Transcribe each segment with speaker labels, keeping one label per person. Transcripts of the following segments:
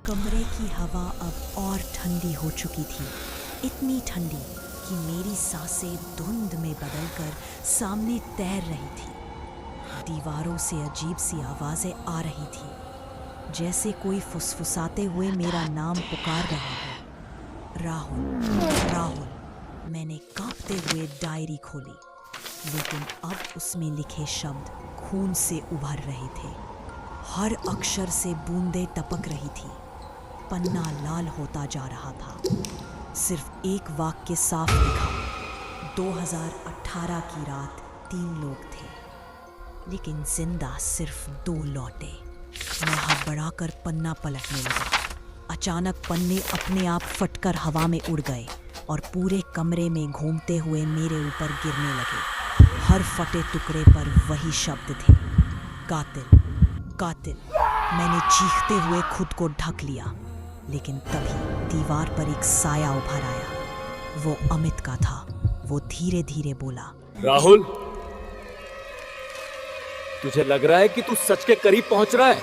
Speaker 1: कमरे की हवा अब और ठंडी हो चुकी थी, इतनी ठंडी कि मेरी सांसें धुंध में बदलकर सामने तैर रही थी। दीवारों से अजीब सी आवाजें आ रही थी, जैसे कोई फुसफुसाते हुए मेरा नाम पुकार रहा हो। राहुल, राहुल। मैंने कांपते हुए डायरी खोली, लेकिन अब उसमें लिखे शब्द खून से उभर रहे थे। हर अक्षर से बूंदें टपक रही थी। पन्ना लाल होता जा रहा था। सिर्फ एक वाक्य साफ लिखा, 2018 की रात 3 लोग थे, लेकिन जिंदा सिर्फ 2 लौटे। मैं हड़बड़ाकर पन्ना पलटने लगा। अचानक पन्ने अपने आप फटकर हवा में उड़ गए और पूरे कमरे में घूमते हुए मेरे ऊपर गिरने लगे। हर फटे टुकड़े पर वही शब्द थे, कातिल, कातिल। मैंने चीखते हुए खुद को ढक लिया, लेकिन तभी दीवार पर एक साया उभर आया। वो अमित का था। वो धीरे धीरे बोला,
Speaker 2: राहुल, तुझे लग रहा है कि तू सच के करीब पहुंच रहा है?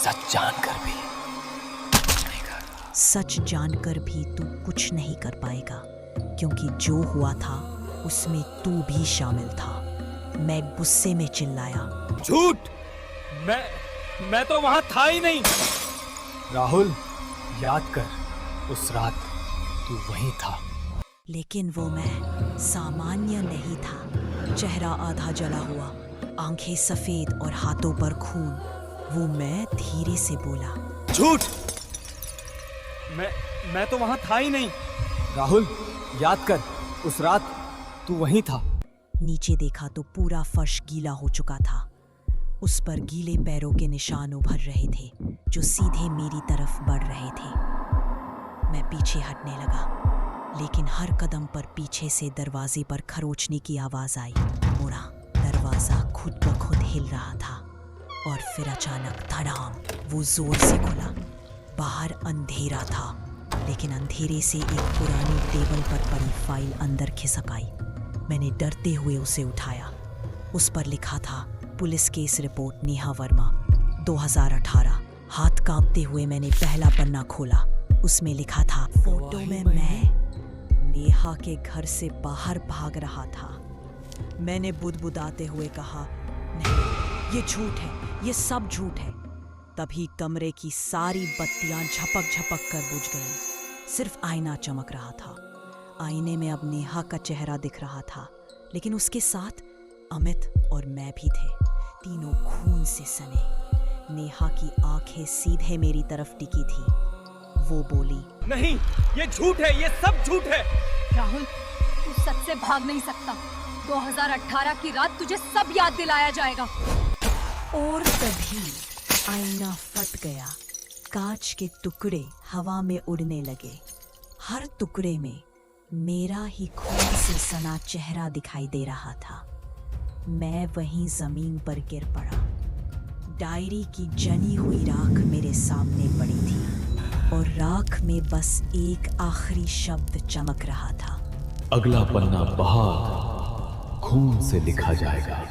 Speaker 2: सच जानकर भी
Speaker 1: सच जानकर भी तू कुछ नहीं कर पाएगा, क्योंकि जो हुआ था उसमें तू भी शामिल था। मैं गुस्से में चिल्लाया,
Speaker 2: झूठ! मैं तो वहां था ही नहीं।
Speaker 3: राहुल, याद कर, उस रात तू वहीं था।
Speaker 1: लेकिन वो मैं सामान्य नहीं था। चेहरा आधा जला हुआ, आंखें सफेद और हाथों पर खून। वो मैं धीरे से बोला,
Speaker 2: झूठ! मैं तो वहां था ही नहीं।
Speaker 3: राहुल, याद कर, उस रात तू वहीं था।
Speaker 1: नीचे देखा तो पूरा फर्श गीला हो चुका था। उस पर गीले पैरों के निशान उभर रहे थे, जो सीधे मेरी तरफ बढ़ रहे थे। मैं पीछे हटने लगा, लेकिन हर कदम पर पीछे से दरवाजे पर खरोचने की आवाज आई। मुड़ा, दरवाजा खुद ब खुद हिल रहा था और फिर अचानक धड़ाम वो जोर से खुला। बाहर अंधेरा था, लेकिन अंधेरे से एक पुरानी टेबल पर पड़ी फाइल अंदर खिसक आई। मैंने डरते हुए उसे उठाया। उस पर लिखा था, police case report Neha Verma, 2018। हाथ कांपते हुए मैंने पहला पन्ना खोला। उसमें लिखा था, फोटो में मैं नेहा के घर से बाहर भाग रहा था। मैंने बुदबुदाते हुए कहा, नहीं, ये झूठ है, ये सब झूठ है। तभी कमरे की सारी बत्तियां झपक झपक कर बुझ गईं। सिर्फ आईना चमक रहा था। आईने में अब नेहा का चेहरा दिख रहा था, लेकिन उसके साथ अमित और मैं भी थे, तीनों खून से सने। नेहा की आंखें सीधे मेरी तरफ टिकी थी। वो बोली,
Speaker 2: नहीं, ये झूठ है, ये सब झूठ है।
Speaker 4: राहुल, तू सच से भाग नहीं सकता। 2018 की रात तुझे सब याद दिलाया जाएगा।
Speaker 1: और तभी आईना फट गया। कांच के टुकड़े हवा में उड़ने लगे। हर टुकड़े में मेरा ही खून से सना चेहरा दिखाई दे रहा था। मैं वहीं जमीन पर गिर पड़ा। डायरी की जली हुई राख मेरे सामने पड़ी थी और राख में बस एक आखिरी शब्द चमक रहा था,
Speaker 5: अगला पन्ना बहुत खून से लिखा जाएगा।